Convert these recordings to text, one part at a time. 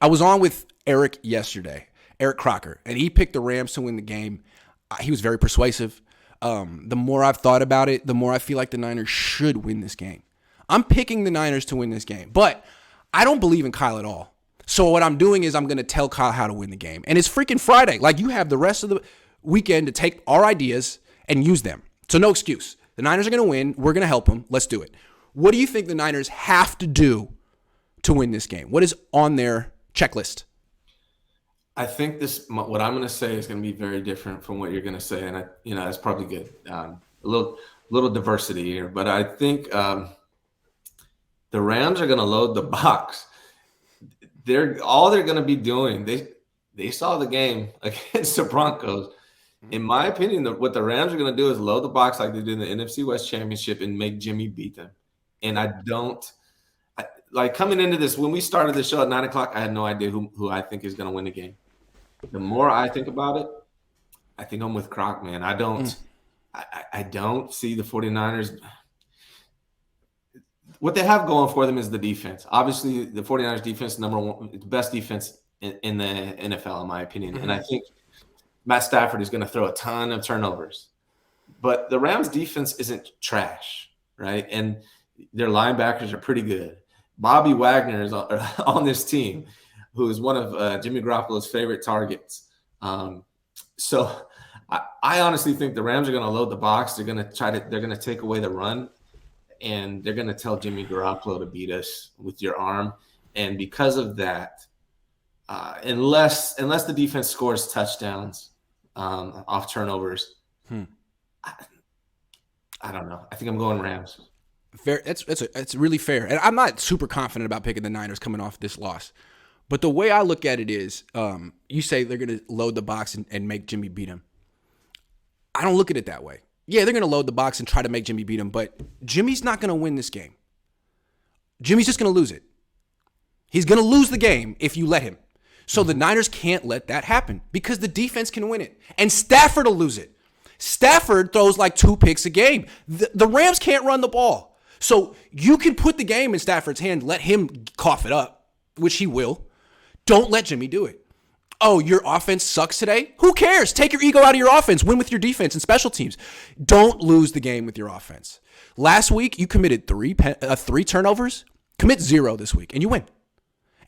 I was on with Eric yesterday, Eric Crocker, and he picked the Rams to win the game. He was very persuasive. The more I've thought about it, the more I feel like the Niners should win this game. I'm picking the Niners to win this game, but I don't believe in Kyle at all. So what I'm doing is I'm going to tell Kyle how to win the game. And it's freaking Friday. Like, you have the rest of the weekend to take our ideas and use them. So no excuse. The Niners are going to win. We're going to help them. Let's do it. What do you think the Niners have to do to win this game? What is on their checklist? I think what I'm going to say is going to be very different from what you're going to say, and that's probably good. A little diversity here, but I think the Rams are going to load the box. They're going to be doing. They saw the game against the Broncos. In my opinion, what the Rams are going to do is load the box like they did in the NFC West Championship and make Jimmy beat them. And coming into this, when we started the show at 9:00, I had no idea who I think is going to win the game. The more I think about it, I think I'm with Croc, man. I don't see the 49ers. What they have going for them is the defense. Obviously, the 49ers defense, number one, the best defense in the NFL, in my opinion. And I think Matt Stafford is going to throw a ton of turnovers. But the Rams defense isn't trash, right? And their linebackers are pretty good. Bobby Wagner is on this team, who is one of Jimmy Garoppolo's favorite targets. So I honestly think the Rams are going to load the box. They're going to take away the run, and they're going to tell Jimmy Garoppolo to beat us with your arm. And because of that, unless the defense scores touchdowns off turnovers, I don't know. I think I'm going Rams. Fair. It's really fair. And I'm not super confident about picking the Niners coming off this loss. But the way I look at it is, you say they're going to load the box and make Jimmy beat him. I don't look at it that way. Yeah, they're going to load the box and try to make Jimmy beat him, but Jimmy's not going to win this game. Jimmy's just going to lose it. He's going to lose the game if you let him. So the Niners can't let that happen because the defense can win it. And Stafford will lose it. Stafford throws like 2 picks a game. The Rams can't run the ball. So you can put the game in Stafford's hand, let him cough it up, which he will. Don't let Jimmy do it. Oh, your offense sucks today? Who cares? Take your ego out of your offense. Win with your defense and special teams. Don't lose the game with your offense. Last week, you committed 3 turnovers. Commit 0 this week, and you win.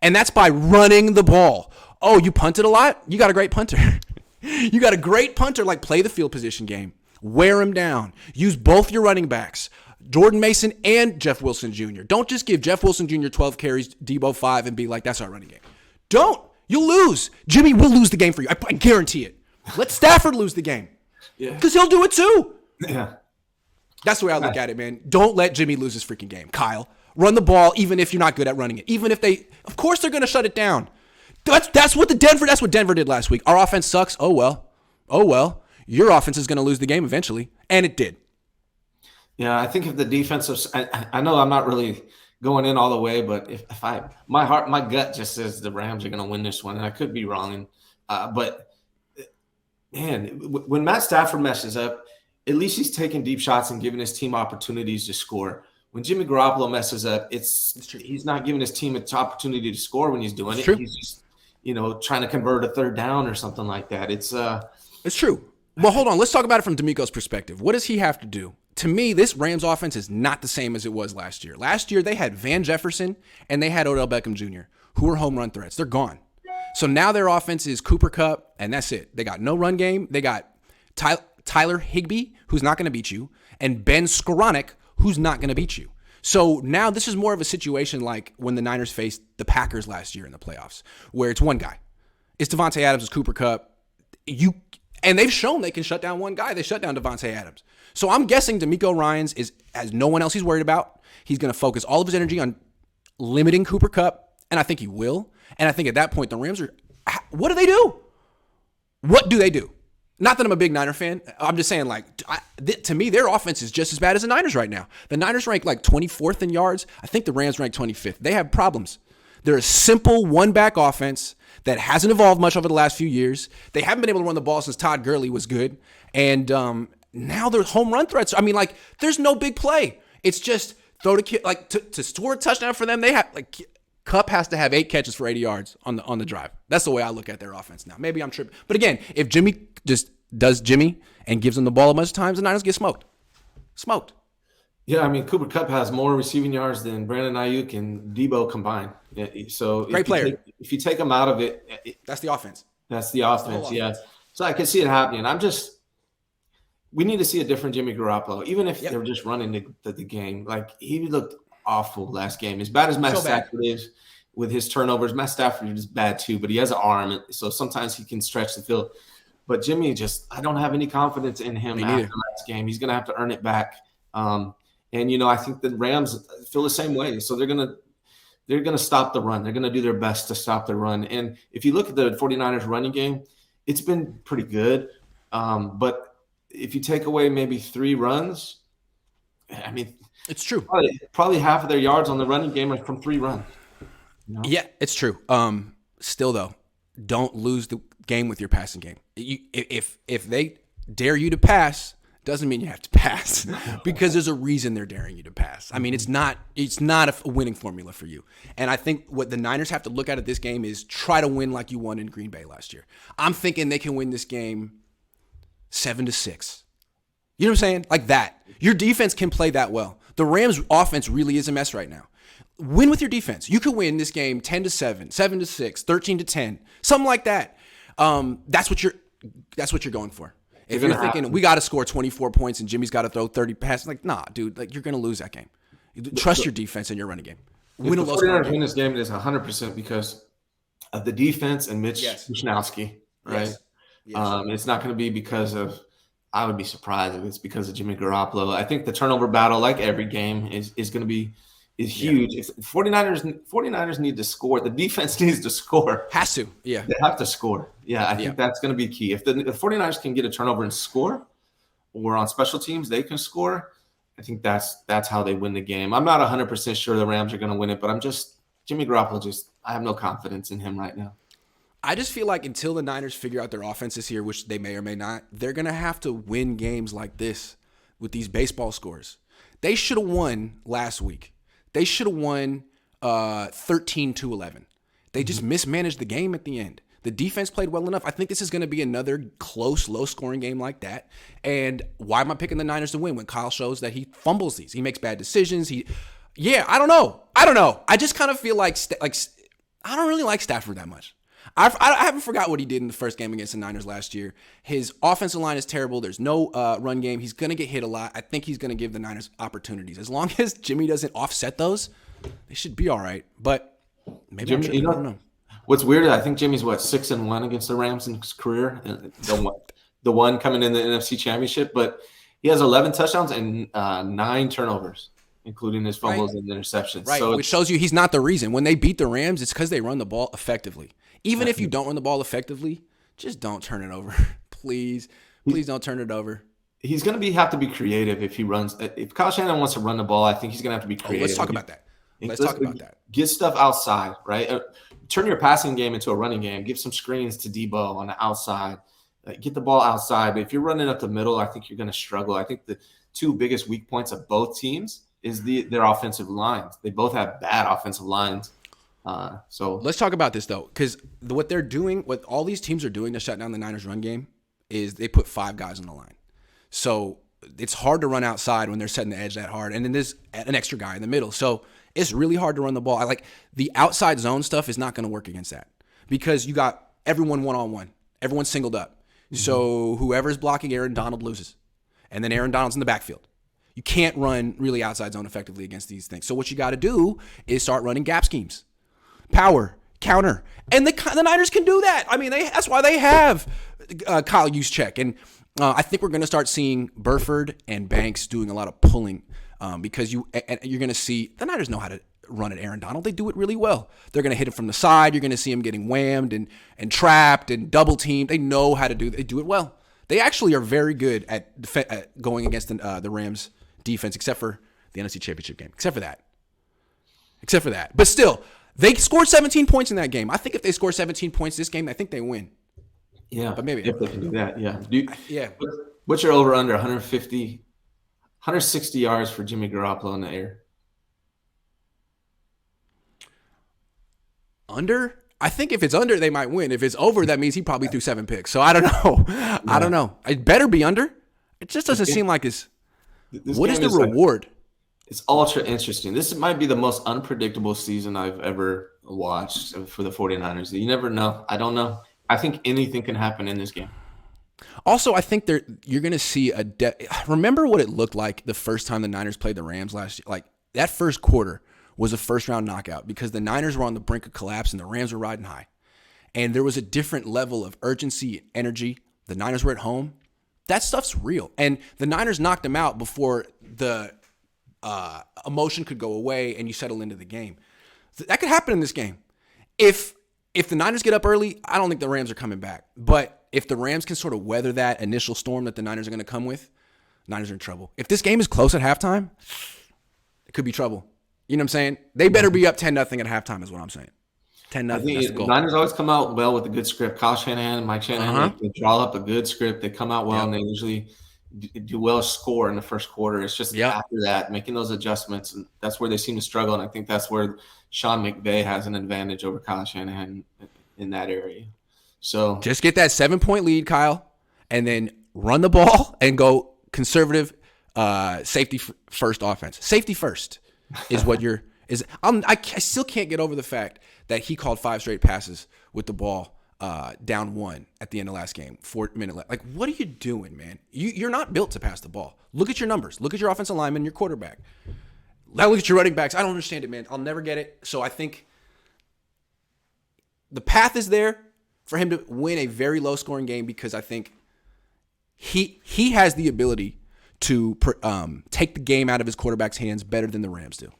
And that's by running the ball. Oh, you punted a lot? You got a great punter. You got a great punter. Like, play the field position game. Wear him down. Use both your running backs, Jordan Mason and Jeff Wilson Jr. Don't just give Jeff Wilson Jr. 12 carries, Deebo 5, and be like, that's our running game. Don't. You'll lose. Jimmy will lose the game for you. I guarantee it. Let Stafford lose the game. Yeah. Because he'll do it too. Yeah. That's the way I look at it, man. Don't let Jimmy lose his freaking game. Kyle, run the ball even if you're not good at running it. Even if of course they're going to shut it down. That's what Denver did last week. Our offense sucks. Oh, well. Your offense is going to lose the game eventually. And it did. Yeah, I think if the defensive, I know I'm not really going in all the way, but my gut just says the Rams are going to win this one, and I could be wrong. But man, when Matt Stafford messes up, at least he's taking deep shots and giving his team opportunities to score. When Jimmy Garoppolo messes up, he's not giving his team an opportunity to score when he's doing it. True. He's just trying to convert a third down or something like that. It's true. Well, hold on. Let's talk about it from D'Amico's perspective. What does he have to do? To me, this Rams offense is not the same as it was last year. Last year, they had Van Jefferson and they had Odell Beckham Jr., who were home run threats. They're gone. So now their offense is Cooper Kupp, and that's it. They got no run game. They got Tyler Higbee, who's not going to beat you, and Ben Skoranek, who's not going to beat you. So now this is more of a situation like when the Niners faced the Packers last year in the playoffs, where it's one guy. It's Devontae Adams, it's Cooper Kupp. And they've shown they can shut down one guy. They shut down Devontae Adams. So I'm guessing D'Amico Ryans has no one else he's worried about. He's going to focus all of his energy on limiting Cooper Kupp, and I think he will. And I think at that point, the Rams what do they do? What do they do? Not that I'm a big Niner fan. I'm just saying, to me, their offense is just as bad as the Niners right now. The Niners rank 24th in yards. I think the Rams rank 25th. They have problems. They're a simple one-back offense that hasn't evolved much over the last few years. They haven't been able to run the ball since Todd Gurley was good. And now there's home run threats. I mean, there's no big play. It's just throw to score a touchdown for them. They have Kupp has to have 8 catches for 80 yards on the drive. That's the way I look at their offense now. Maybe I'm tripping. But again, if Jimmy just does Jimmy and gives them the ball a bunch of times, the Niners get smoked. Smoked. Yeah, I mean, Cooper Kupp has more receiving yards than Brandon Ayuk and Deebo combined. So Great player. If you take him out of it, that's the offense. That's the offense, yeah. So I can see it happening. We need to see a different Jimmy Garoppolo, even if they're just running the game. Like, he looked awful last game. As bad as Matt Stafford is with his turnovers, Matt Stafford is bad too, but he has an arm, so sometimes he can stretch the field. But Jimmy, I don't have any confidence in him after last game. He's going to have to earn it back. And I think the Rams feel the same way. So they're going to stop the run. They're going to do their best to stop the run. And if you look at the 49ers running game, it's been pretty good. But if you take away maybe 3 runs, I mean, it's true. Probably half of their yards on the running game are from 3 runs. Yeah, it's true. Still though, don't lose the game with your passing game. If they dare you to pass, doesn't mean you have to pass because there's a reason they're daring you to pass. I mean, it's not a winning formula for you. And I think what the Niners have to look at this game is try to win like you won in Green Bay last year. I'm thinking they can win this game 7-6. You know what I'm saying? Like that. Your defense can play that well. The Rams' offense really is a mess right now. Win with your defense. You could win this game 10-7, 7-6, 13-10, something like that. That's what you're going for. If you're thinking we got to score 24 points and Jimmy's got to throw 30 passes, like, nah, dude, like, you're going to lose that game. Trust your defense in your running game. Win a low scoring game. Win this game, it is 100% because of the defense and Mitch Wishnowsky, right? Yes. It's not going to be because of. I would be surprised if it's because of Jimmy Garoppolo. I think the turnover battle, like every game, is going to be huge. If 49ers need to score, the defense needs to score. Has to, yeah. They have to score. Yeah, I think that's going to be key. If the 49ers can get a turnover and score, or on special teams they can score, I think that's how they win the game. I'm not 100% sure the Rams are going to win it, but Jimmy Garoppolo, I have no confidence in him right now. I just feel like until the Niners figure out their offense this year, which they may or may not, they're going to have to win games like this with these baseball scores. They should have won last week. They should have won 13-11. They just mismanaged the game at the end. The defense played well enough. I think this is going to be another close, low-scoring game like that. And why am I picking the Niners to win when Kyle shows that he fumbles these? He makes bad decisions. I don't know. I just kind of feel like I don't really like Stafford that much. I haven't forgot what he did in the first game against the Niners last year. His offensive line is terrible. There's no run game. He's going to get hit a lot. I think he's going to give the Niners opportunities. As long as Jimmy doesn't offset those, they should be all right. But maybe I don't know. What's weird, I think Jimmy's 6-1 against the Rams in his career. The one coming in the NFC Championship. But he has 11 touchdowns and 9 turnovers, including his fumbles and interceptions. Right, so which shows you he's not the reason. When they beat the Rams, it's because they run the ball effectively. Even if you don't run the ball effectively, just don't turn it over. Please don't turn it over. He's going to have to be creative if he runs. If Kyle Shanahan wants to run the ball, I think he's going to have to be creative. Let's talk about that. Get stuff outside, right? Turn your passing game into a running game. Give some screens to Deebo on the outside. Get the ball outside. But if you're running up the middle, I think you're going to struggle. I think the 2 biggest weak points of both teams is their offensive lines. They both have bad offensive lines. So let's talk about this though, because what they're doing, what all these teams are doing to shut down the Niners run game is they put 5 guys on the line. So it's hard to run outside when they're setting the edge that hard. And then there's an extra guy in the middle. So it's really hard to run the ball. I like the outside zone stuff is not going to work against that because you got everyone one-on-one, everyone's singled up. Mm-hmm. So whoever's blocking Aaron Donald loses. And then Aaron Donald's in the backfield. You can't run really outside zone effectively against these things. So what you got to do is start running gap schemes. Power, counter. And the Niners can do that. I mean, that's why they have Kyle Juszczyk. And I think we're going to start seeing Burford and Banks doing a lot of pulling because you're going to see the Niners know how to run at Aaron Donald. They do it really well. They're going to hit him from the side. You're going to see him getting whammed and trapped and double teamed. They know how to do it. They do it well. They actually are very good at going against the Rams defense, except for the NFC Championship game. Except for that. But still, they scored 17 points in that game. I think if they score 17 points this game, I think they win. Yeah, but maybe if they can do that, yeah. What's your over under 160 yards for Jimmy Garoppolo in the air? Under? I think if it's under, they might win. If it's over, that means he probably threw 7 picks. So I don't know. Yeah. I don't know. It better be under. It just doesn't seem like it's. What is the reward? It's ultra interesting. This might be the most unpredictable season I've ever watched for the 49ers. You never know. I don't know. I think anything can happen in this game. Also, I think you're going to see remember what it looked like the first time the Niners played the Rams last year? Like, that first quarter was a first-round knockout because the Niners were on the brink of collapse and the Rams were riding high. And there was a different level of urgency and energy. The Niners were at home. That stuff's real. And the Niners knocked them out before the emotion could go away and you settle into the game. That could happen in this game. If the Niners get up early, I don't think the Rams are coming back. But if the Rams can sort of weather that initial storm that the Niners are going to come with, Niners are in trouble. If this game is close at halftime, it could be trouble. You know what I'm saying? They better be up 10-0 at halftime is what I'm saying. 10-0, that's the goal. Niners always come out well with a good script. Kyle Shanahan and Mike Shanahan, they draw up a good script. They come out well, and they usually do well score in the first quarter. It's just after that, making those adjustments, and that's where they seem to struggle, and I think that's where Sean McVay has an advantage over Kyle Shanahan in that area. So just get that 7-point lead, Kyle, and then run the ball and go conservative safety first offense. Safety first is what you're is. I still can't get over the fact that he called 5 straight passes with the ball down 1 at the end of last game, 4 minute left. Like, what are you doing, man? You're not built to pass the ball. Look at your numbers. Look at your offensive lineman, your quarterback. Now look at your running backs. I don't understand it, man. I'll never get it. So I think the path is there for him to win a very low-scoring game because I think he has the ability to take the game out of his quarterback's hands better than the Rams do.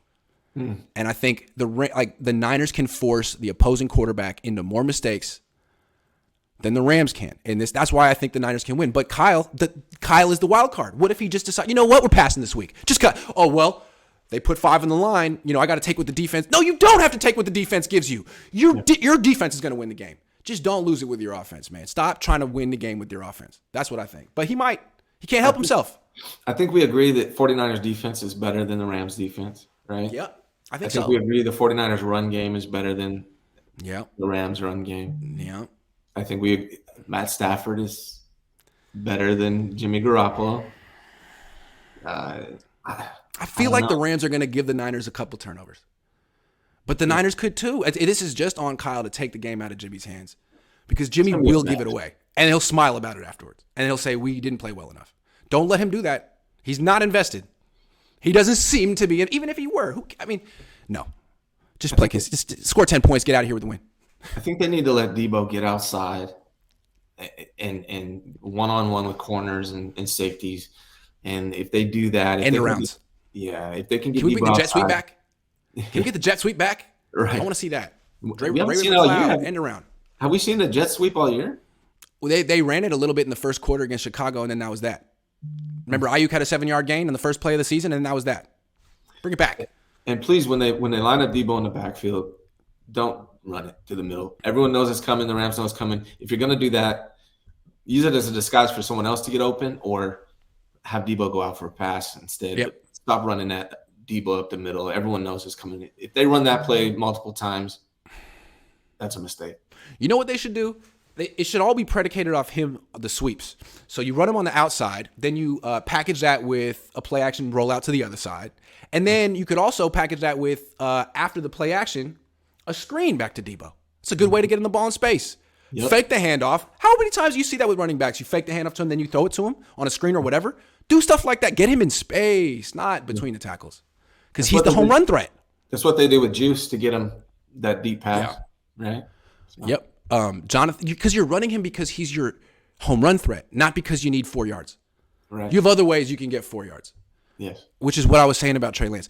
And I think the Niners can force the opposing quarterback into more mistakes than the Rams can. And that's why I think the Niners can win. But Kyle is the wild card. What if he just decides, you know what, we're passing this week. Just cut. Oh, well, they put 5 on the line. You know, I got to take what the defense. No, you don't have to take what the defense gives you. Your defense is going to win the game. Just don't lose it with your offense, man. Stop trying to win the game with your offense. That's what I think. But he can't help himself. I think we agree that 49ers defense is better than the Rams defense, right? Yeah, I think we agree the 49ers run game is better than the Rams run game. Yeah. I think Matt Stafford is better than Jimmy Garoppolo. I feel like the Rams are going to give the Niners a couple turnovers. But the Niners could too. This is just on Kyle to take the game out of Jimmy's hands because Jimmy will give it away. And he'll smile about it afterwards. And he'll say, we didn't play well enough. Don't let him do that. He's not invested. He doesn't seem to be. Even if he were. No. Just score 10 points, get out of here with the win. I think they need to let Deebo get outside and one-on-one with corners and safeties. And if they do that. End rounds. If they can get Can we Deebo bring the jet outside, sweep back? Can we get the jet sweep back? Right. I want to see that. We haven't seen it all year. End around. Have we seen the jet sweep all year? Well, they ran it a little bit in the first quarter against Chicago, and then that was that. Remember, Ayuk had a 7-yard gain in the first play of the season, and that was that. Bring it back. And please, when they line up Deebo in the backfield, don't run it to the middle. Everyone knows it's coming. The Rams know it's coming. If you're going to do that, use it as a disguise for someone else to get open or have Deebo go out for a pass instead. Yep. Stop running that Deebo up the middle. Everyone knows it's coming. If they run that play multiple times, that's a mistake. You know what they should do? It should all be predicated off the sweeps. So you run them on the outside, then you package that with a play action rollout to the other side. And then you could also package that with, after the play action, a screen back to Deebo. It's a good way to get him the ball in space. Yep. Fake the handoff. How many times do you see that with running backs? You fake the handoff to him, then you throw it to him on a screen or whatever. Do stuff like that. Get him in space, not between the tackles. Because he's the home run threat. That's what they do with Juice to get him that deep pass, right? So. Yep. Jonathan, because you're running him because he's your home run threat, not because you need 4 yards. Right. You have other ways you can get 4 yards. Yes. Which is what I was saying about Trey Lance.